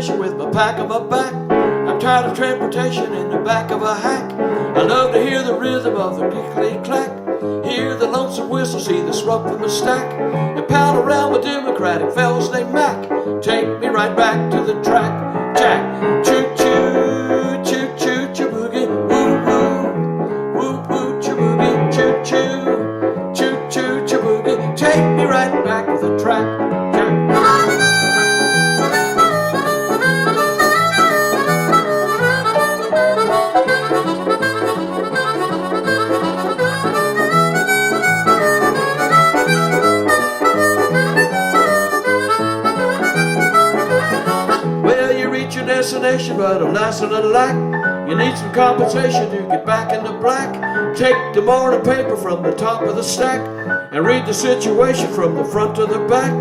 station with my pack on my back. I'm tired of transportation in the back of a hack. I love to hear the rhythm of the clickety-clack, hear the lonesome whistle, see the smoke from the stack, and pound around with Democratic fellas named Mac. Take me right back to the track, Jack. Choo-choo, choo-choo, choo-boogie, woo-woo, woo-woo, choo-boogie, choo-choo, choo-choo, choo-boogie. Take me right back to the track, Jack. Destination, but alas and alack, you need some compensation to get back in the black. Take the morning paper from the top of the stack and read the situation from the front to the back.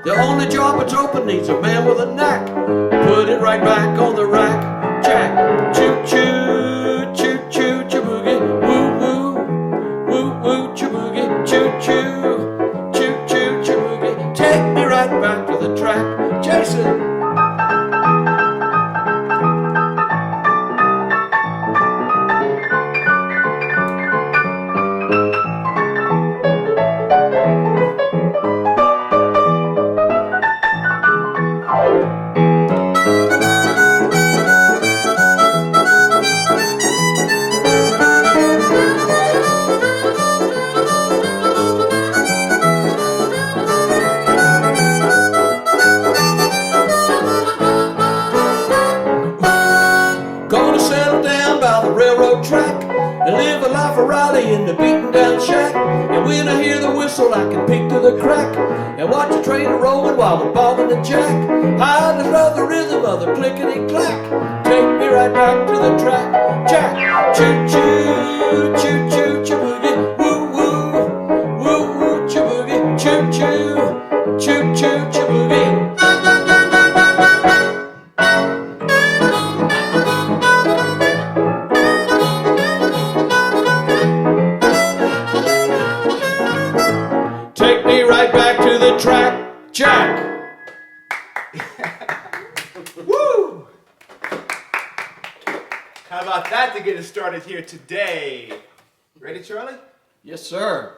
The only job that's open needs a man with a knack. Put it right back on the rack, Jack. Choo-choo, choo-choo, choo-boogie, woo-woo, woo-woo, choo-boogie, choo-choo, choo-choo, choo-boogie. Take me right back to the track, Jason. In the beaten down shack, and when I hear the whistle I can peek to the crack and watch the train a-rolling while I'm bobbing the jack. I just love the rhythm of the clickety-clack. Take me right back to the track, Jack. Choo-choo, choo-choo, choo-boogie, woo-woo, woo-woo, choo-boogie, choo-choo, choo-choo, choo-boogie. Track, Jack. Woo! How about that to get us started here today? Ready, Charlie? Yes, sir.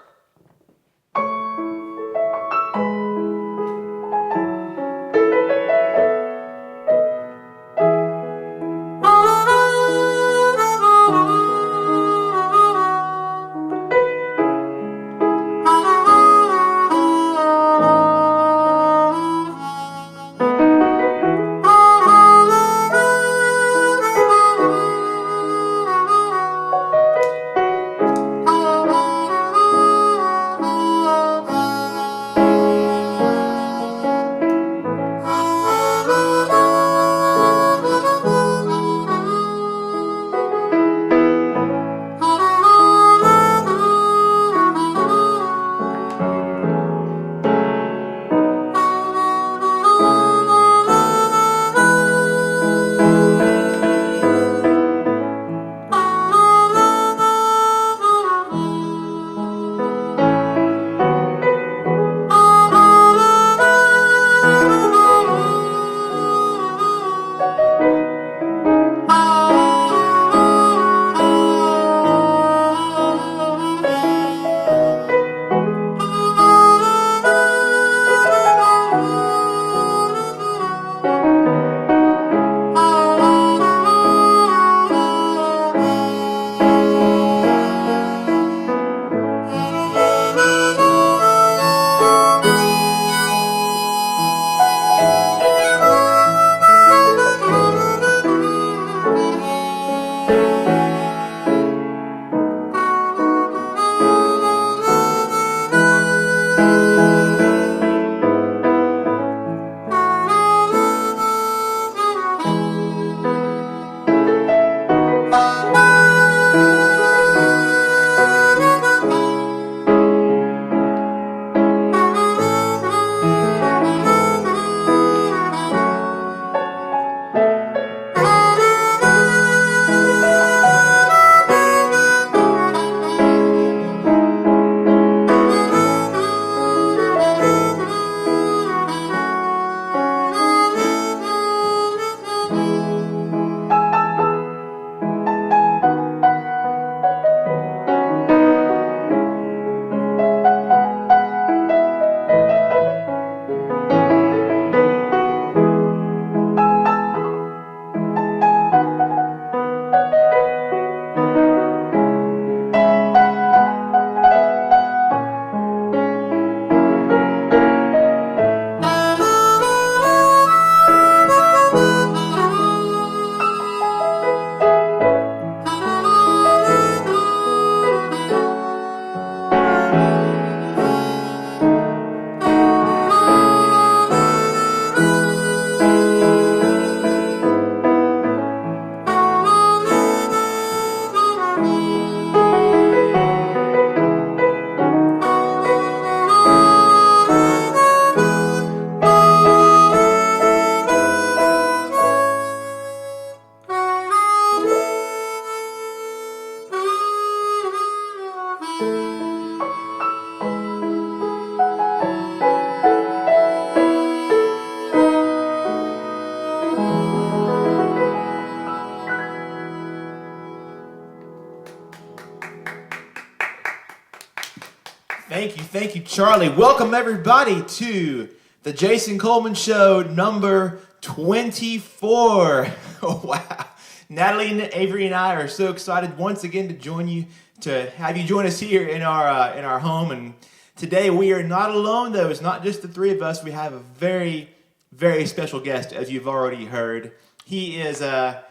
Thank you, Charlie. Welcome, everybody, to the Jason Coleman Show number 24. Oh, wow. Natalie, and Avery, and I are so excited once again to join you, to have you join us here in our home. And today we are not alone, though. It's not just the three of us. We have a very, very special guest, as you've already heard. He is a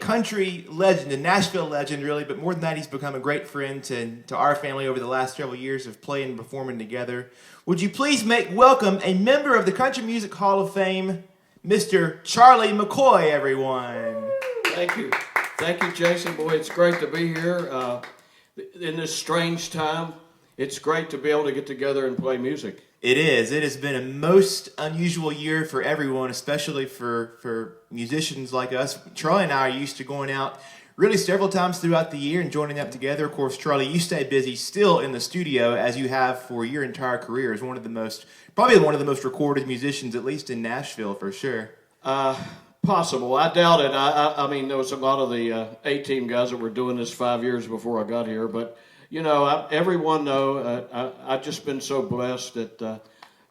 country legend, a Nashville legend, really, but more than that, he's become a great friend to our family over the last several years of playing and performing together. Would you please make welcome a member of the Country Music Hall of Fame, Mr. Charlie McCoy, everyone. Thank you. Thank you, Jason. Boy, it's great to be here in this strange time. It's great to be able to get together and play music. It is. It has been a most unusual year for everyone, especially for musicians like us. Charlie and I are used to going out really several times throughout the year and joining up together. Of course, Charlie, you stay busy still in the studio, as you have for your entire career, as probably one of the most recorded musicians, at least in Nashville, for sure. Possible. I doubt it. I mean, there was a lot of the A-Team guys that were doing this 5 years before I got here, but you know, everyone know I've just been so blessed that,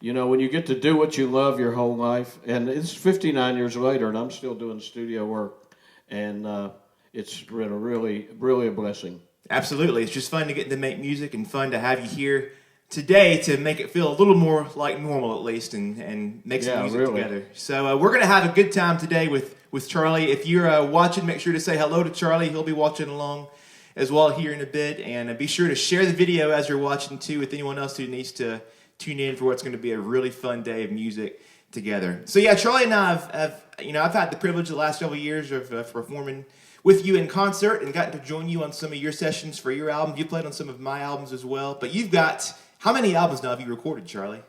you know, when you get to do what you love your whole life, and it's 59 years later, and I'm still doing studio work, and it's been a really, really a blessing. Absolutely. It's just fun to get to make music and fun to have you here today to make it feel a little more like normal, at least, and make some music together. So we're going to have a good time today with Charlie. If you're watching, make sure to say hello to Charlie. He'll be watching along as well here in a bit, and be sure to share the video as you're watching too with anyone else who needs to tune in for what's going to be a really fun day of music together. So yeah, Charlie and I I've had the privilege the last several years of performing with you in concert and gotten to join you on some of your sessions for your album. You played on some of my albums as well, but you've got, how many albums now have you recorded, Charlie?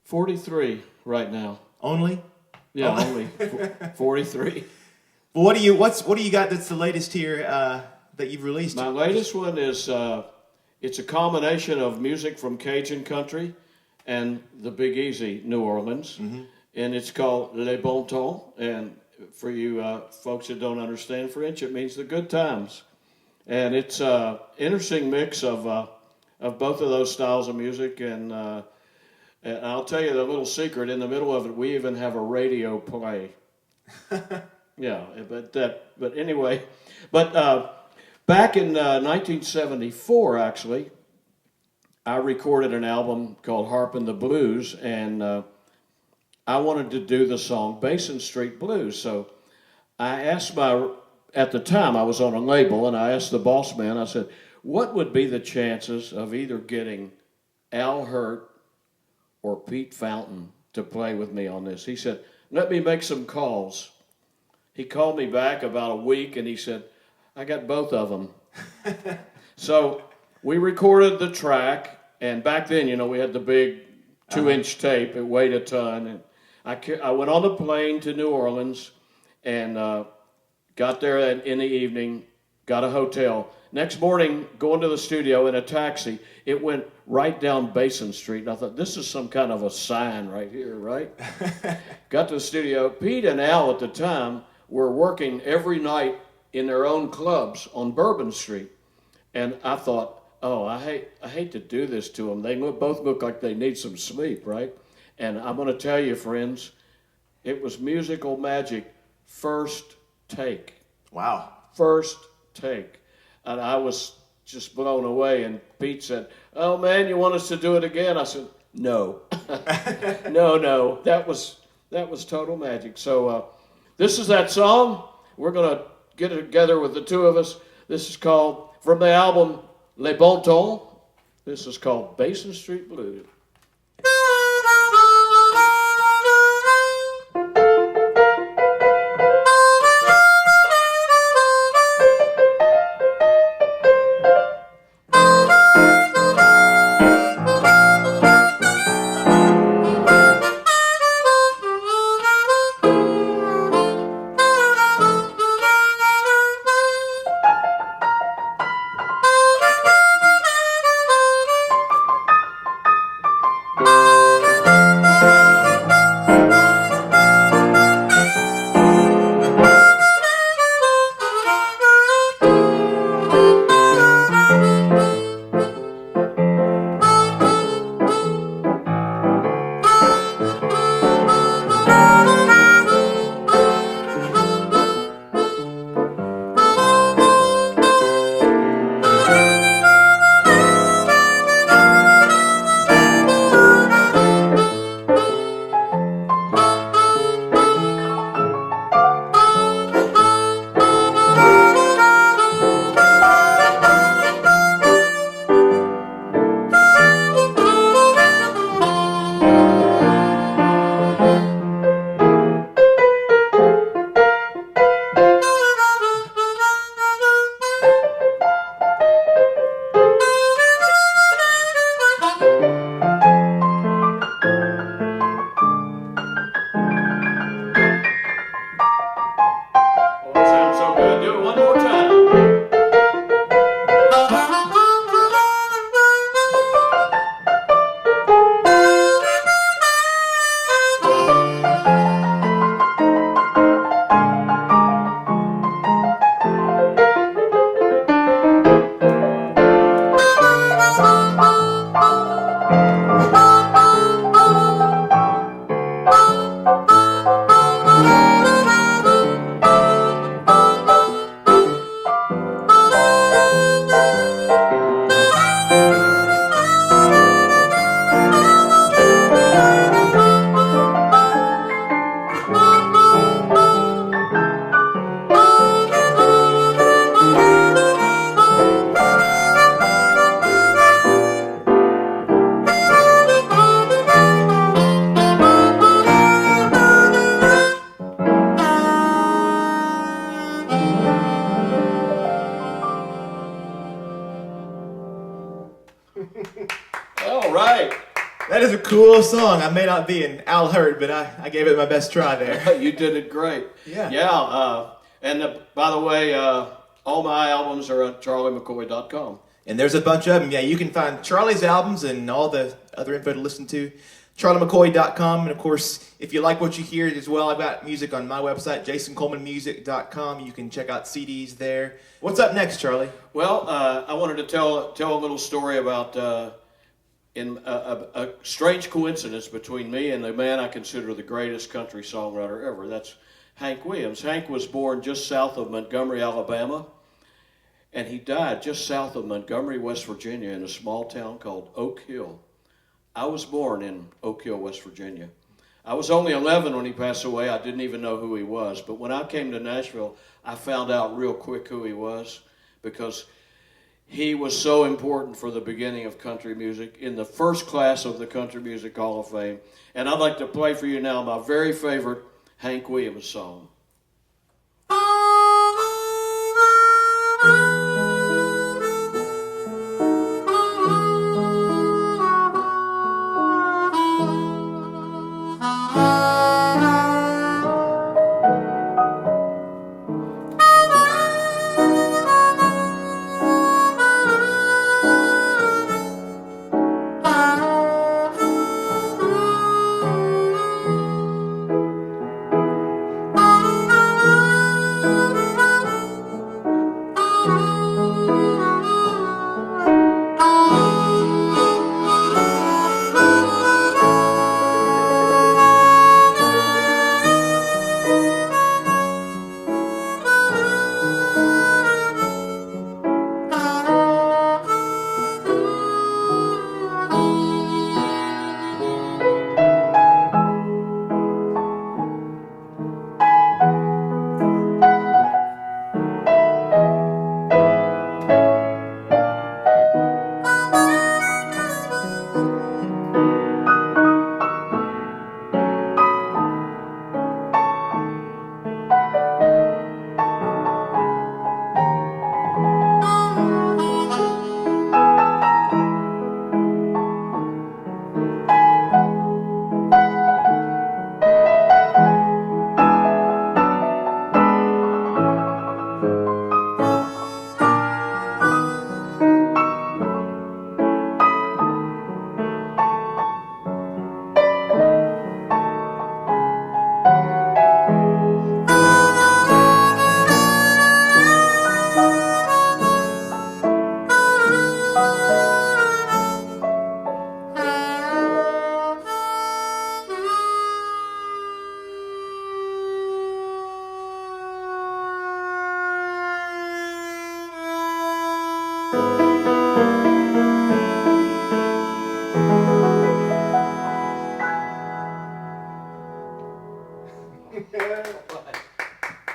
43 right now. Only? Yeah, only 43. Well, what do you got that's the latest here that you've released? My latest one is it's a combination of music from Cajun country and the Big Easy, New Orleans, and it's called Le Bon Temps. And for you folks that don't understand French, it means the good times. And it's an interesting mix of both of those styles of music. And I'll tell you the little secret: in the middle of it, we even have a radio play. Yeah, but anyway, back in 1974, actually, I recorded an album called Harpin' the Blues, and I wanted to do the song Basin Street Blues. So I asked at the time I was on a label, and I asked the boss man, I said, what would be the chances of either getting Al Hurt or Pete Fountain to play with me on this? He said, let me make some calls. He called me back about a week, and he said, I got both of them. So we recorded the track, and back then, you know, we had the big 2-inch tape. It weighed a ton. And I went on the plane to New Orleans and got there in the evening, got a hotel. Next morning, going to the studio in a taxi, it went right down Basin Street. And I thought, this is some kind of a sign right here, right? Got to the studio. Pete and Al at the time were working every night in their own clubs on Bourbon Street. And I thought, oh, I hate to do this to them. They both look like they need some sleep, right? And I'm going to tell you, friends, it was musical magic, first take. Wow. First take. And I was just blown away. And Pete said, oh, man, you want us to do it again? I said, no. No. That was total magic. So this is that song. We're going to get it together with the two of us. This is called, from the album Le Bon Temps, this is called Basin Street Blues. cool song. I may not be an Al Hurd, but I gave it my best try there. You did it great. Yeah. Yeah. By the way, all my albums are at charliemccoy.com. And there's a bunch of them. Yeah, you can find Charlie's albums and all the other info to listen to. charliemccoy.com. And of course, if you like what you hear as well, I've got music on my website, jasoncolemanmusic.com. You can check out CDs there. What's up next, Charlie? Well, I wanted to tell a little story about a strange coincidence between me and the man I consider the greatest country songwriter ever. That's Hank Williams. Hank was born just south of Montgomery, Alabama, and he died just south of Montgomery, West Virginia, in a small town called Oak Hill. I was born in Oak Hill, West Virginia. I was only 11 when he passed away. I didn't even know who he was. But when I came to Nashville, I found out real quick who he was, because he was so important for the beginning of country music in the first class of the Country Music Hall of Fame. And I'd like to play for you now my very favorite Hank Williams song.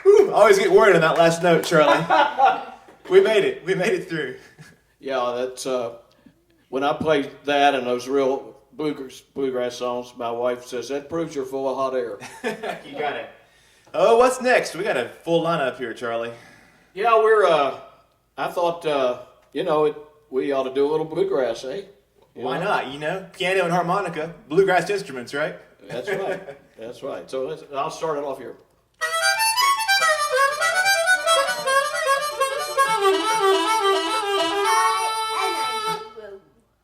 Whew, I always get worried on that last note, Charlie. We made it. We made it through. Yeah, that's when I play that and those real bluegrass songs, my wife says, that proves you're full of hot air. You got it. Oh, what's next? We got a full lineup here, Charlie. Yeah, I thought, we ought to do a little bluegrass, eh? Why not? Piano and harmonica, bluegrass instruments, right? That's right. That's right. So I'll start it off here.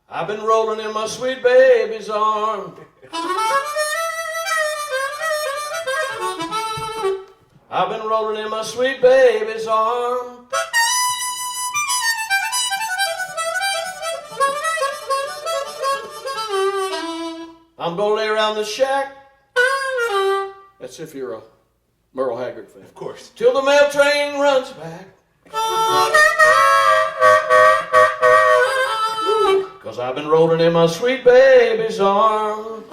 I've been rolling in my sweet baby's arm. I've been rolling in my sweet baby's arm. I'm gonna lay around the shack. That's if you're a Merle Haggard fan. Of course. Till the mail train runs back. 'Cause I've been rolling in my sweet baby's arm.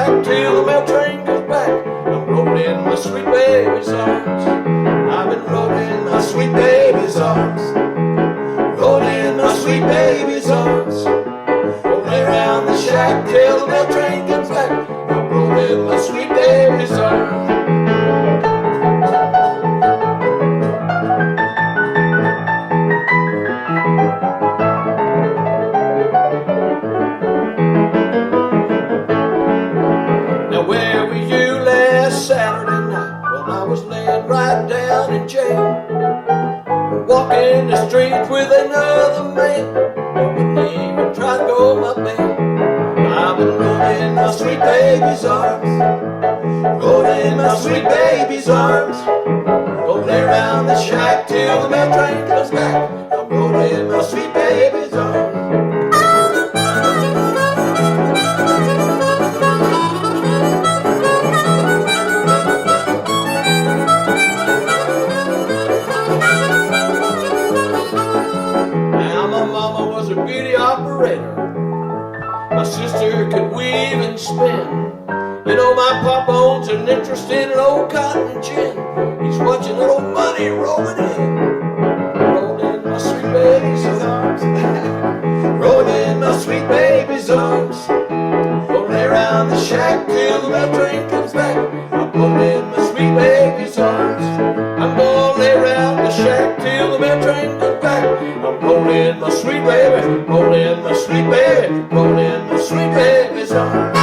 shack till the mail train comes back. I'm rolling in my sweet baby's arms. I've been rolling in my sweet baby's arms. Rolling in my sweet baby's arms. Rolling around the shack till the mail train comes back. I'm rolling in my sweet baby's arms. Now where were you last Saturday night when I was laying right down in jail? Walking the streets with another man, I wouldn't even try to go my bail. I've been rolling in my sweet baby's arms, rolling in my sweet baby's arms, rolling around the shack till the mail train comes back. I'm rolling in my sweet baby's arms. Now my mama was a beauty operator. My sister could weave and spin. You know my papa owns an interest in an old cotton gin. He's watching little money rolling in. Rolling in my sweet baby's arms. Rolling in my sweet baby's arms. Rolling around the shack till the mail train comes back. I'm rolling in my sweet baby's arms. I'm gonna lay around the shack till the mail train comes back. I'm rolling in my sweet baby, rolling in my sweet baby, rolling in my sweet baby's arms.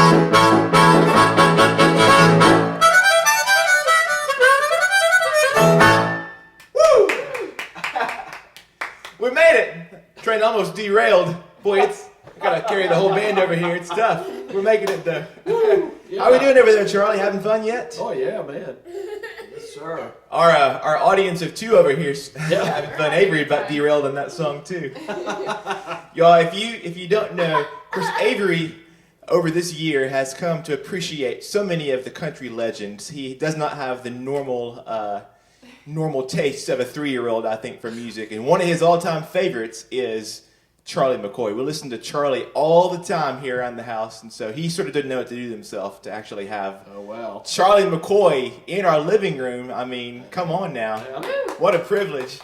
We made it! Train almost derailed. Boy, it's gotta carry the whole band over here. It's tough. We're making it though. Yeah. How are we doing over there, Charlie? Having fun yet? Oh yeah, man. Yes, sir. Our audience of two over here Yeah. having fun. Avery about derailed on that song too. Y'all, if you don't know, of course, Avery over this year has come to appreciate so many of the country legends. He does not have the normal tastes of a 3-year-old, I think, for music. And one of his all-time favorites is Charlie McCoy. We listen to Charlie all the time here around the house, and so he sort of didn't know what to do with himself to actually have Charlie McCoy in our living room. I mean, come on now. What a privilege.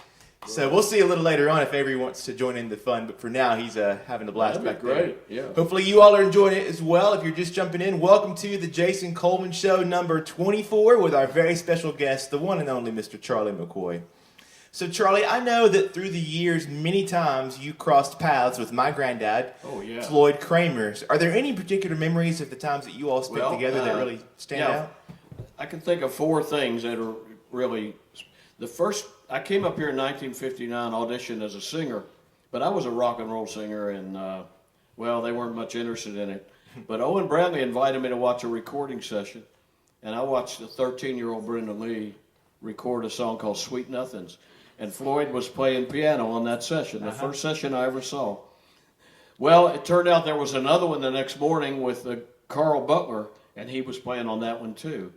So we'll see a little later on if Avery wants to join in the fun, but for now he's having a blast back there. Great, yeah. Hopefully you all are enjoying it as well. If you're just jumping in, welcome to the Jason Coleman Show number 24 with our very special guest, the one and only Mr. Charlie McCoy. So Charlie, I know that through the years, many times you crossed paths with my granddad, Floyd Cramer. Are there any particular memories of the times that you all spent together that really stand out? I can think of 4 things that are really... The first, I came up here in 1959, auditioned as a singer, but I was a rock and roll singer, and, they weren't much interested in it. But Owen Bradley invited me to watch a recording session, and I watched a 13-year-old Brenda Lee record a song called Sweet Nothings. And Floyd was playing piano on that session, the first session I ever saw. Well, it turned out there was another one the next morning with Carl Butler, and he was playing on that one too.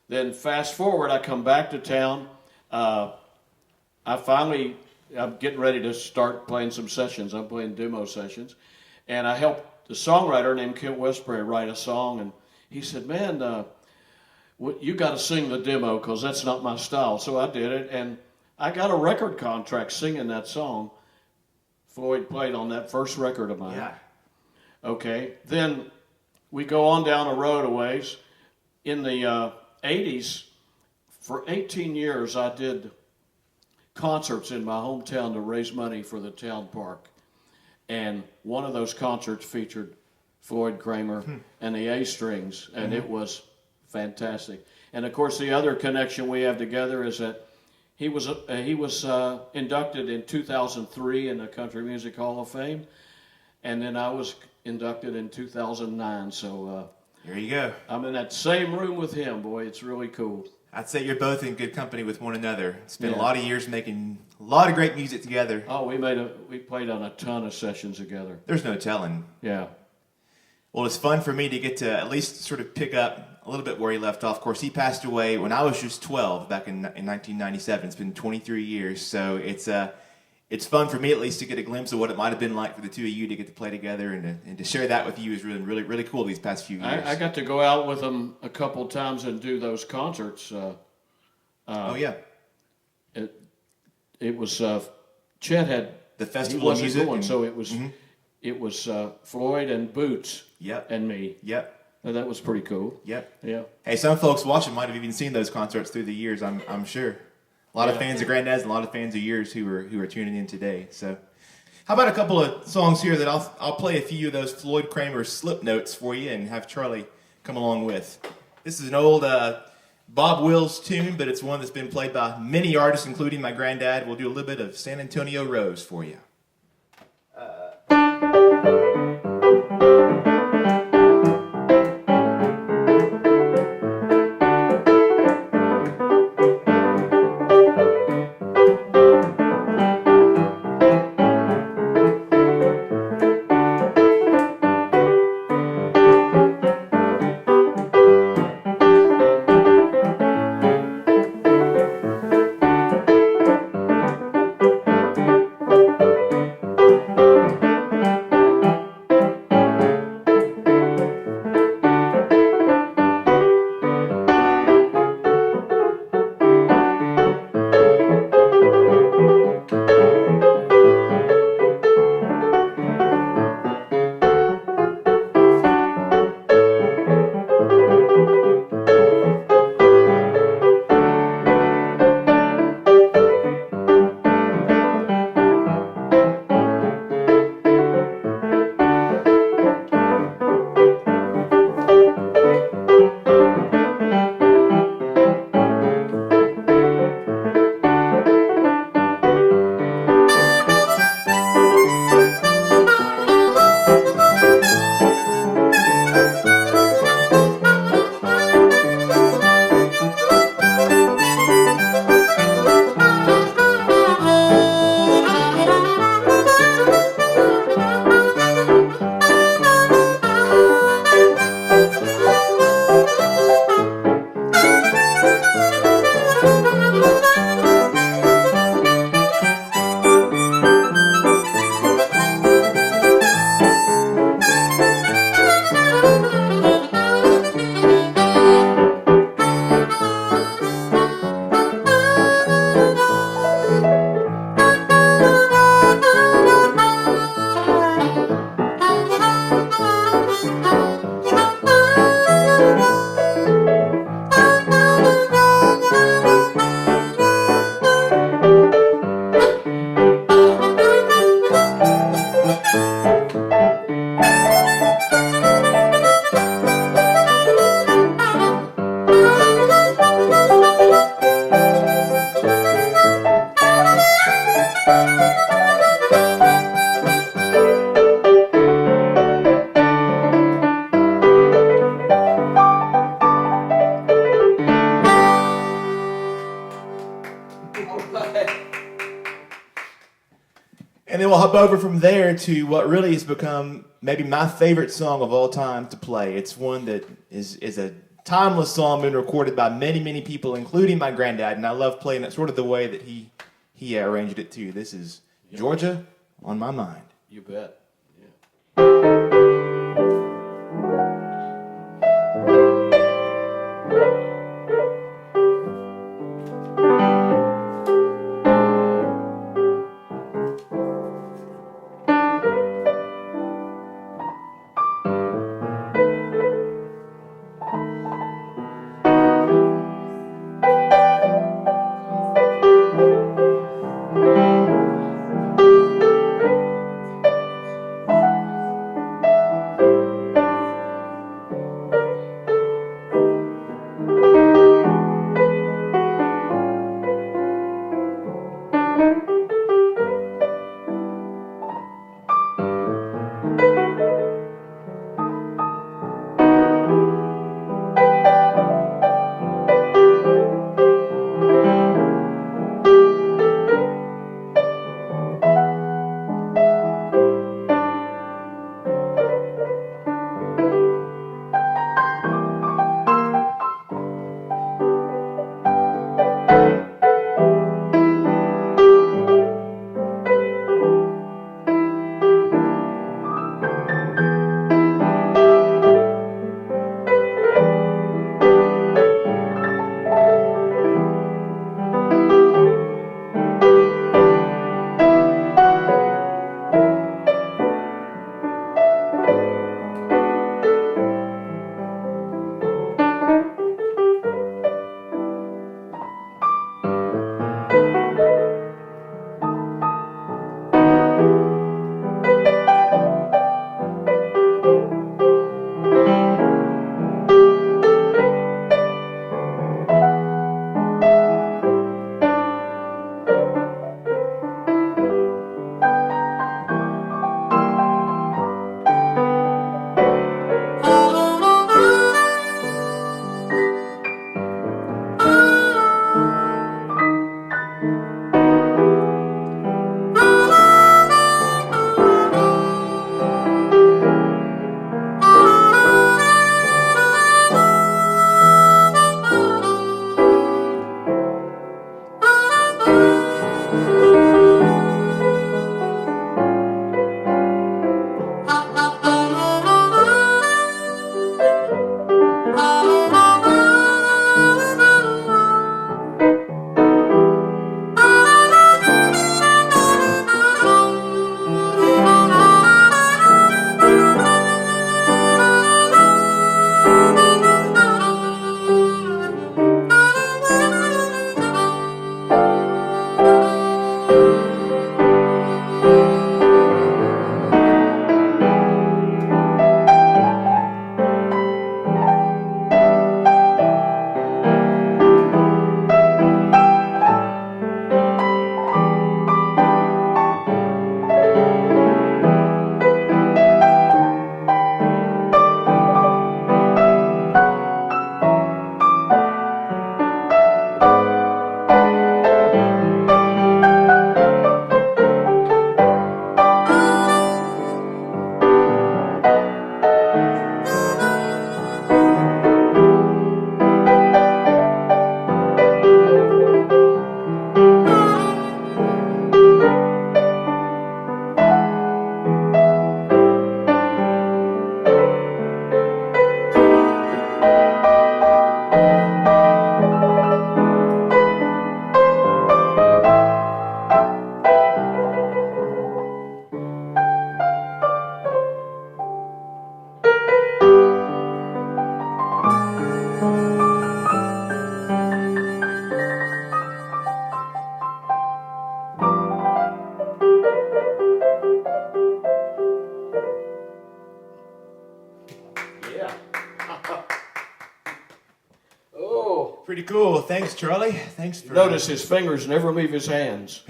Then fast forward, I come back to town. I'm getting ready to start playing some sessions. I'm playing demo sessions. And I helped the songwriter named Kent Westbury write a song. And he said, man, you got to sing the demo because that's not my style. So I did it. And I got a record contract singing that song. Floyd played on that first record of mine. Yeah. Okay. Then we go on down a road a ways. In the 80s, for 18 years, I did concerts in my hometown to raise money for the town park. And one of those concerts featured Floyd Cramer and the A-Strings, and it was fantastic. And, of course, the other connection we have together is that he was inducted in 2003 in the Country Music Hall of Fame, and then I was inducted in 2009. So here you go. I'm in that same room with him. Boy, it's really cool. I'd say you're both in good company with one another. Spent a lot of years making a lot of great music together. Oh, we played on a ton of sessions together. There's no telling. Yeah. Well, it's fun for me to get to at least sort of pick up a little bit where he left off. Of course, he passed away when I was just 12 back in 1997. It's been 23 years, so it's it's fun for me at least to get a glimpse of what it might have been like for the two of you to get to play together and to share that with you is really cool these past few years. I got to go out with them a couple times and do those concerts. Oh yeah, it was Chet had the festival of music, going, so it was Floyd and Boots. Yep. And me. Yep. And that was pretty cool. Yep. Yeah. Hey, some folks watching might have even seen those concerts through the years. I'm sure. A lot of fans of Granddad's and a lot of fans of yours who are tuning in today. So, how about a couple of songs here that I'll play a few of those Floyd Cramer slip notes for you and have Charlie come along with. This is an old Bob Wills tune, but it's one that's been played by many artists, including my granddad. We'll do a little bit of San Antonio Rose for you. And then we'll hop over from there to what really has become maybe my favorite song of all time to play. It's one that is a timeless song, been recorded by many people, including my granddad, and I love playing it sort of the way that he arranged it too. This is Georgia on My Mind. You bet. Pretty cool. Thanks, Charlie. Thanks for... Notice his fingers never leave his hands.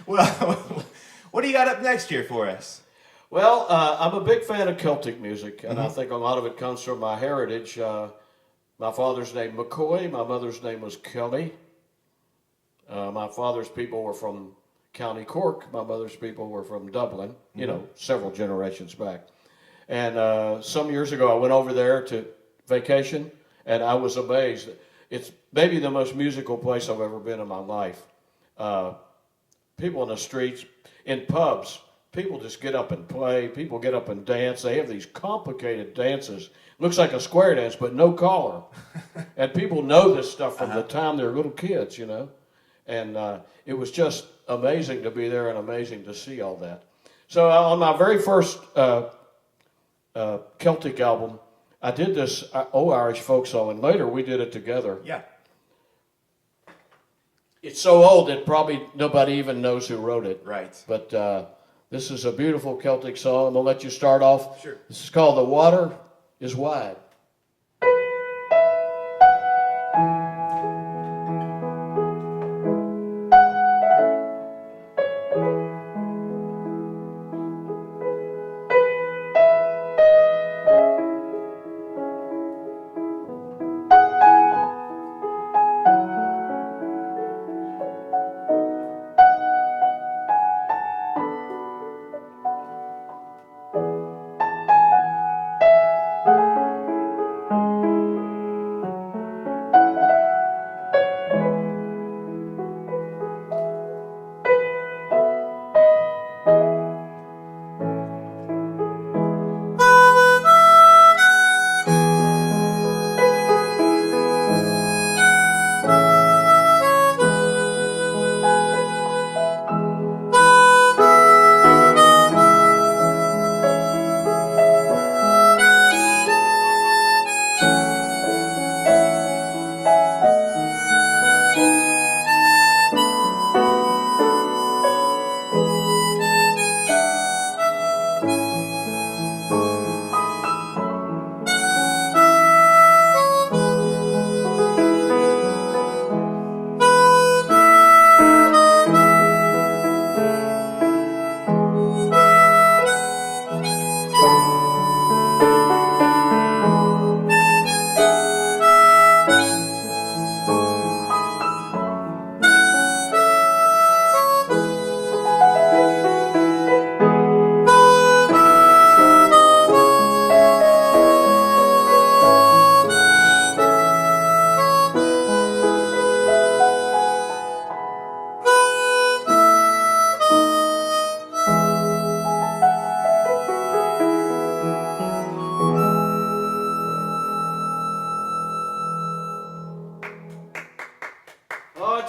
Well, what do you got up next here for us? Well, I'm a big fan of Celtic music, and I think a lot of it comes from my heritage. My father's name McCoy, my mother's name was Kelly. My father's people were from County Cork. My mother's people were from Dublin, you know, several generations back. And some years ago, I went over there to vacation, and I was amazed. It's maybe the most musical place I've ever been in my life. People in the streets, in pubs, people just get up and play. People get up and dance. They have these complicated dances. Looks like a square dance, but no collar. And people know this stuff from the time they're little kids, you know. And it was just amazing to be there and amazing to see all that. So on my very first Celtic album, I did this old Irish folk song, and later we did it together. Yeah. It's so old that probably nobody even knows who wrote it. Right. But this is a beautiful Celtic song. I'm going to let you start off. Sure. This is called The Water is Wide.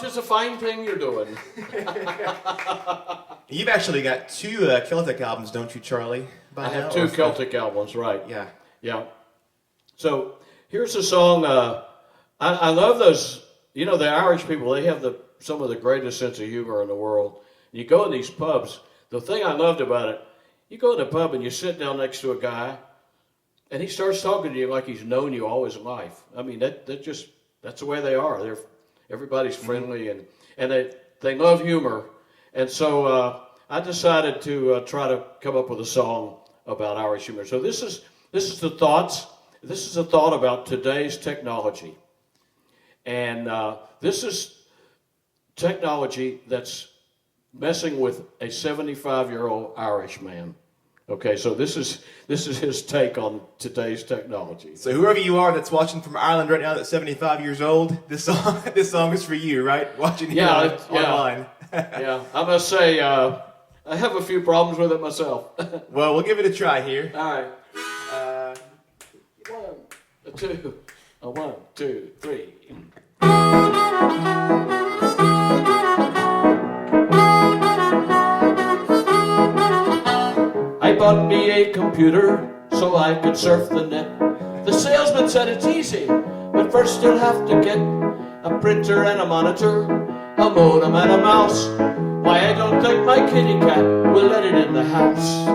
It's a fine thing you're doing. You've actually got two Celtic albums, don't you, Charlie? I have two Celtic albums, right. Yeah. Yeah. So here's a song. I love those, you know, the Irish people, they have some of the greatest sense of humor in the world. You go in these pubs, the thing I loved about it, you go in a pub and you sit down next to a guy, and he starts talking to you like he's known you all his life. I mean, that's the way they are. Everybody's friendly, and they love humor. And so I decided to try to come up with a song about Irish humor. So this is the thoughts. This is a thought about today's technology. And this is technology that's messing with a 75-year-old Irish man. Okay, so this is his take on today's technology. So whoever you are that's watching from Ireland right now that's 75 years old, this song is for you, right? Watching here online. Yeah, I must say I have a few problems with it myself. Well, we'll give it a try here. All right. 1, 2, 3. I bought me a computer so I could surf the net. The salesman said it's easy, but first you'll have to get a printer and a monitor, a modem and a mouse. Why, I don't think my kitty cat will let it in the house.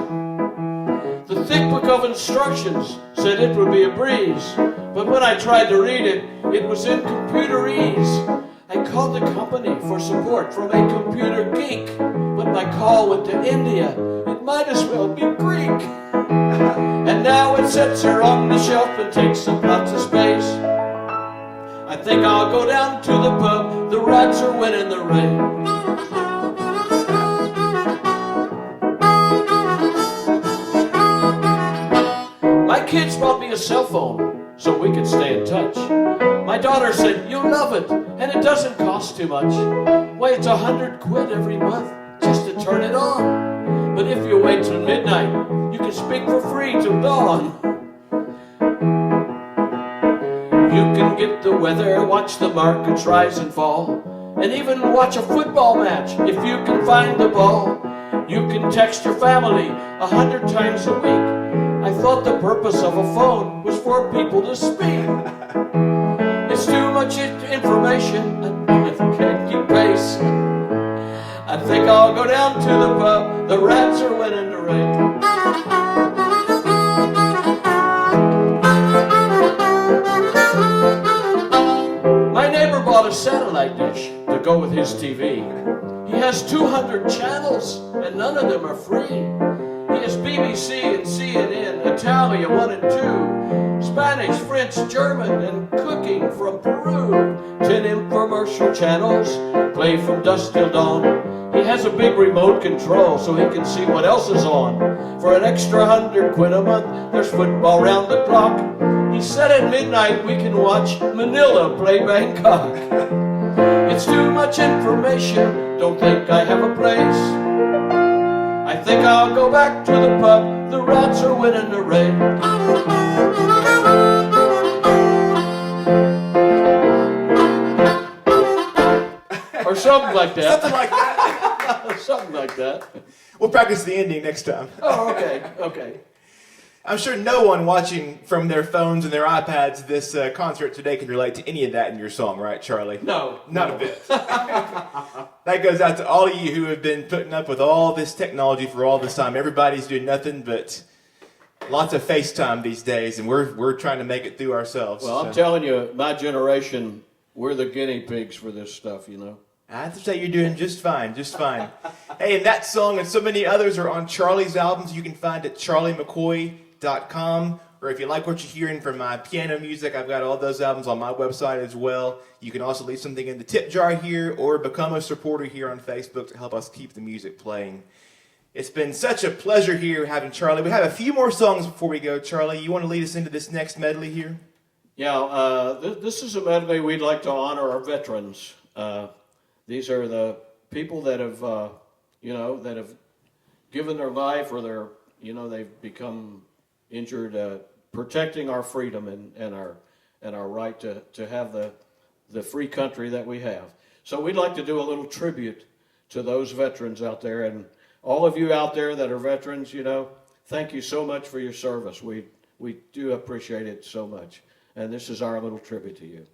The thick book of instructions said it would be a breeze, but when I tried to read it, it was in computerese. I called the company for support from a computer geek, but my call went to India. It might as well be Greek. And now it sits here on the shelf and takes up lots of space. I think I'll go down to the pub. The Rats are winning the race. My kids bought me a cell phone so we could stay in touch. My daughter said, "You'll love it, and it doesn't cost too much." Why, it's £100 every month just to turn it on. But if you wait till midnight, you can speak for free till dawn. You can get the weather, watch the markets rise and fall, and even watch a football match if you can find the ball. You can text your family 100 times a week. I thought the purpose of a phone was for people to speak. It's too much information, I can't keep pace. I think I'll go down to the pub. The Rats are winning the race. My neighbor bought a satellite dish to go with his TV. He has 200 channels, and none of them are free. He has BBC and CNN, Italian 1 and 2, Spanish, French, German, and cooking from Peru. 10 infomercial channels, play from dusk till dawn. He has a big remote control so he can see what else is on. For an extra £100 a month, there's football round the clock. He said at midnight we can watch Manila play Bangkok. It's too much information, don't think I have a place. I think I'll go back to the pub. The Rats are winning the race. Or something like that. Something like that. Something like that. We'll practice the ending next time. Oh, okay. I'm sure no one watching from their phones and their iPads this concert today can relate to any of that in your song, right, Charlie? No. Not a bit. That goes out to all of you who have been putting up with all this technology for all this time. Everybody's doing nothing but lots of FaceTime these days, and we're trying to make it through ourselves. Well, I'm telling you, my generation, we're the guinea pigs for this stuff, you know. I have to say you're doing just fine, just fine. Hey, and that song and so many others are on Charlie's albums. You can find at charliemccoy.com. Or if you like what you're hearing from my piano music, I've got all those albums on my website as well. You can also leave something in the tip jar here or become a supporter here on Facebook to help us keep the music playing. It's been such a pleasure here having Charlie. We have a few more songs before we go. Charlie, you want to lead us into this next medley here? Yeah, this is a medley we'd like to honor our veterans. These are the people that have, that have given their life or they've become injured, protecting our freedom and our right to have the free country that we have. So we'd like to do a little tribute to those veterans out there, and all of you out there that are veterans, thank you so much for your service. We do appreciate it so much, and this is our little tribute to you.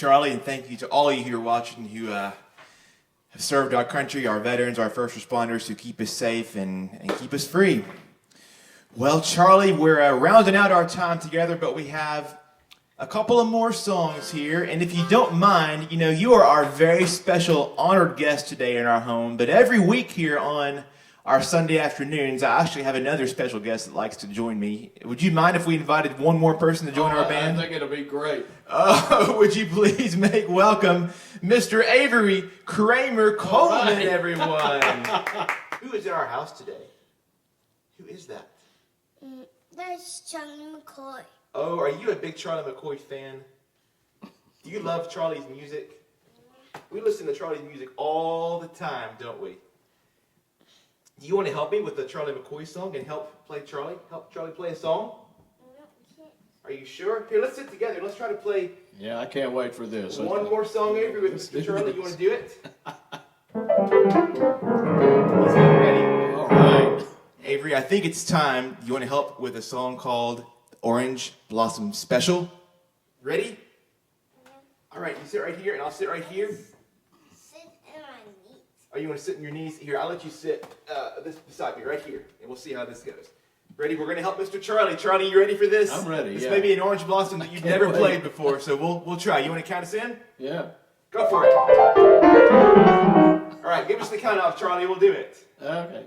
Charlie, and thank you to all of you who are watching who have served our country, our veterans, our first responders who keep us safe and keep us free. Well, Charlie, we're rounding out our time together, but we have a couple of more songs here, and if you don't mind, you know, you are our very special honored guest today in our home, but every week here on our Sunday afternoons, I actually have another special guest that likes to join me. Would you mind if we invited one more person to join our band? I think it'll be great. Would you please make welcome Mr. Avery Cramer Coleman, right. everyone. Who is in our house today? Who is that? That's Charlie McCoy. Oh, are you a big Charlie McCoy fan? Do you love Charlie's music? We listen to Charlie's music all the time, don't we? Do you want to help me with the Charlie McCoy song and help Charlie play a song? Are you sure? Here, let's sit together. Let's try to play Yeah, I can't wait for this. one more song, Avery, with Let's Mr. do Charlie. this. You want to do it? Let's get ready. All right. Avery, I think it's time. You want to help with a song called Orange Blossom Special? Ready? All right, you sit right here, and I'll sit right here. Sit in my knees. Oh, you want to sit on your knees? Here, I'll let you sit this beside me, right here, and we'll see how this goes. Ready? We're going to help Mr. Charlie. Charlie, you ready for this? I'm ready, This yeah. may be an Orange Blossom that you've can't never wait. played before, so we'll try. You want to count us in? Yeah. Go for it. All right, give us the count off, Charlie. We'll do it. Okay.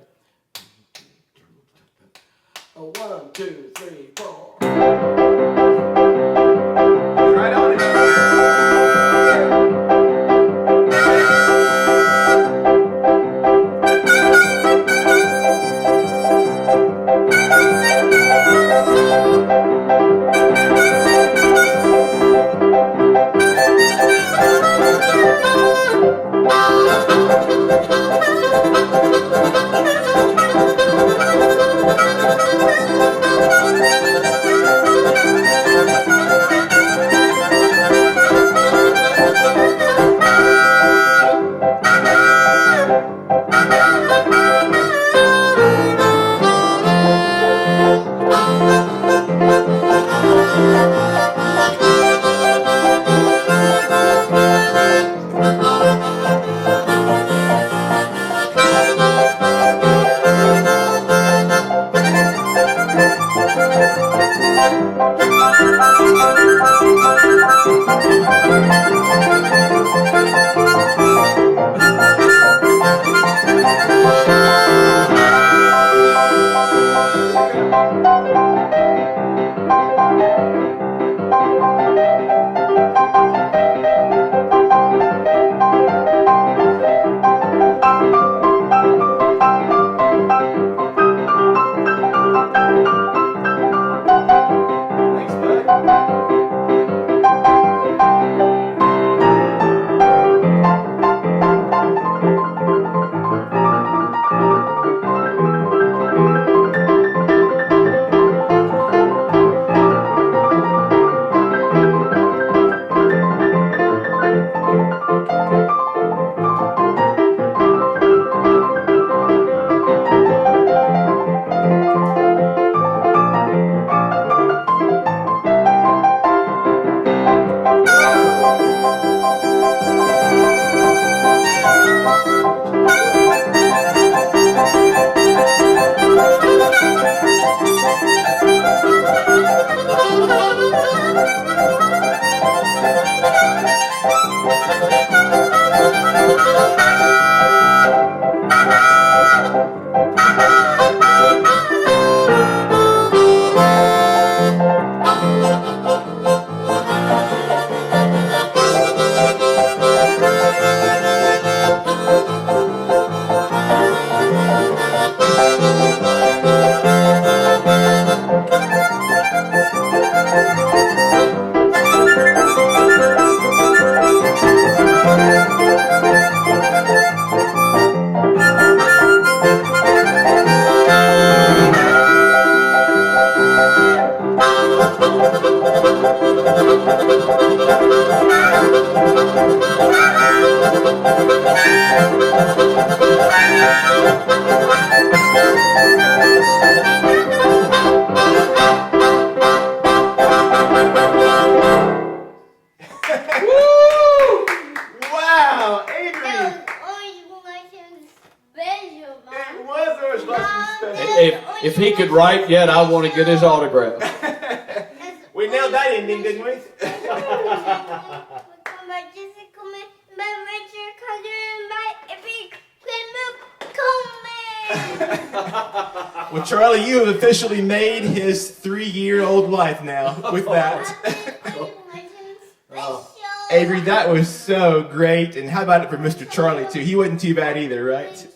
1, 2, 3, 4. Right on it. If he could write yet, I want to get his autograph. We nailed that ending, didn't we? Jason Coleman, by Richard Carter, and by Avery Coleman. Well, Charlie, you have officially made his 3-year-old life now with that. Avery, that was so great. And how about it for Mr. Charlie, too? He wasn't too bad either, right?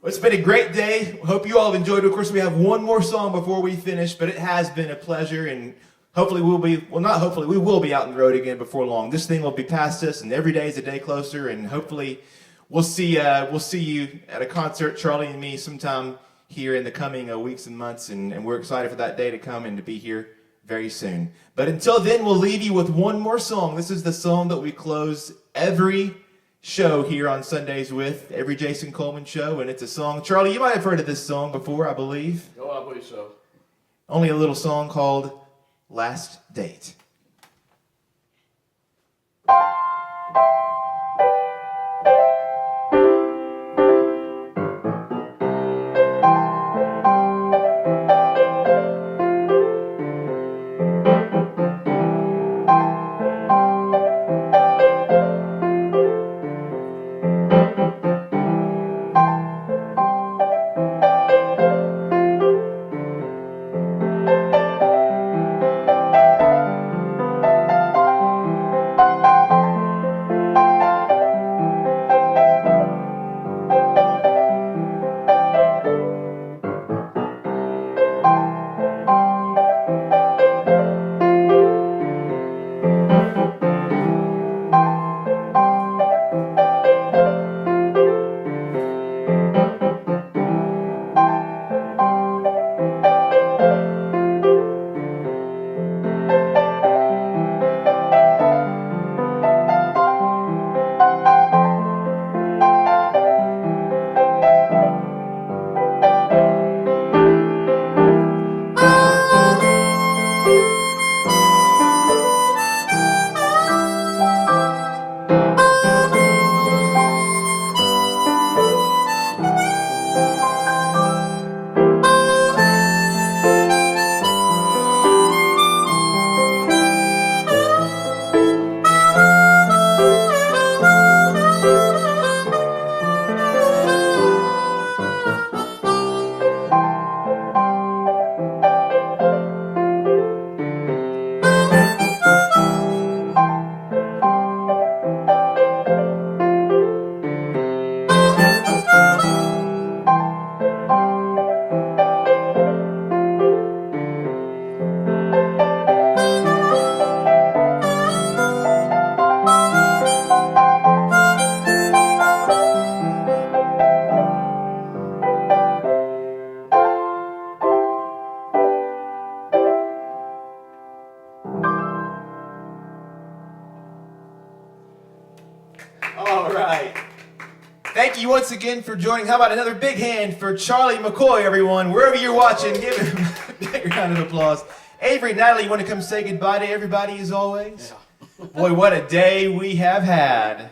Well, it's been a great day. Hope you all have enjoyed it. Of course, we have one more song before we finish, but it has been a pleasure, and hopefully we will be out on the road again before long. This thing will be past us, and every day is a day closer, and hopefully we'll see you at a concert, Charlie and me, sometime here in the coming weeks and months, and we're excited for that day to come and to be here very soon. But until then, we'll leave you with one more song. This is the song that we close every show here on Sundays with, every Jason Coleman show, and it's a song. Charlie, you might have heard of this song before, I believe. Oh, I believe so. Only a little song called Last Date. Thank you once again for joining. How about another big hand for Charlie McCoy, everyone? Wherever you're watching, give him a big round of applause. Avery, Natalie, you want to come say goodbye to everybody as always? Yeah. Boy, what a day we have had.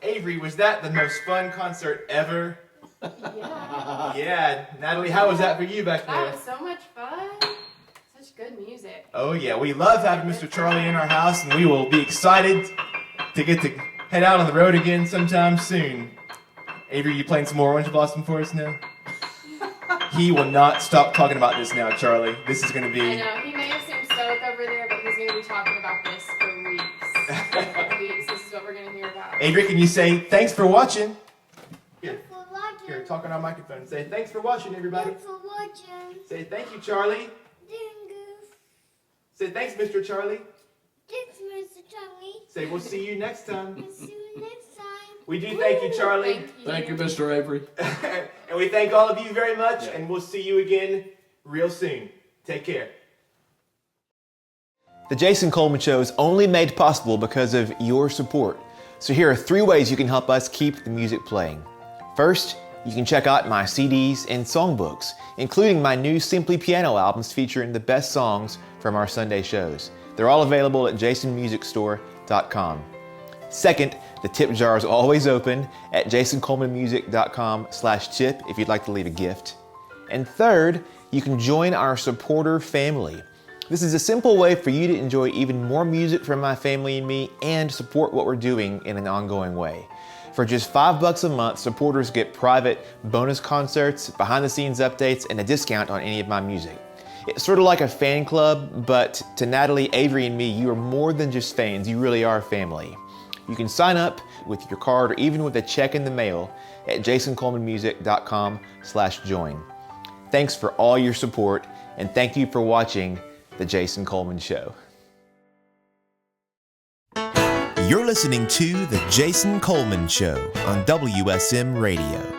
Avery, was that the most fun concert ever? Yeah. Yeah. Natalie, how was that for you back there? That was so much fun. Such good music. Oh, yeah. We love having Mr. Charlie in our house, and we will be excited to get to head out on the road again sometime soon. Avery, you playing some more Orange Blossom for us now? He will not stop talking about this now, Charlie. This is going to be... I know. He may have seemed stoic over there, but he's going to be talking about this for weeks. This is what we're going to hear about. Avery, can you say thanks for watching? Here, Thanks for watching. here, talk on our microphone. Say thanks for watching, everybody. Thanks for watching. Say thank you, Charlie. Dingus. Say thanks, Mr. Charlie. Thanks, Mr. Charlie. Say we'll see you next time. And see you next time. We do thank you, Charlie. Thank you, Mr. Avery. And we thank all of you very much, and we'll see you again real soon. Take care. The Jason Coleman Show is only made possible because of your support. So here are 3 ways you can help us keep the music playing. First, you can check out my CDs and songbooks, including my new Simply Piano albums featuring the best songs from our Sunday shows. They're all available at jasonmusicstore.com. Second, the tip jar is always open at jasoncolemanmusic.com/tip if you'd like to leave a gift. And third, you can join our supporter family. This is a simple way for you to enjoy even more music from my family and me and support what we're doing in an ongoing way. For just $5 a month, supporters get private bonus concerts, behind the scenes updates, and a discount on any of my music. It's sort of like a fan club, but to Natalie, Avery, and me, you are more than just fans, you really are family. You can sign up with your card or even with a check in the mail at jasoncolemanmusic.com/join. Thanks for all your support, and thank you for watching The Jason Coleman Show. You're listening to The Jason Coleman Show on WSM Radio.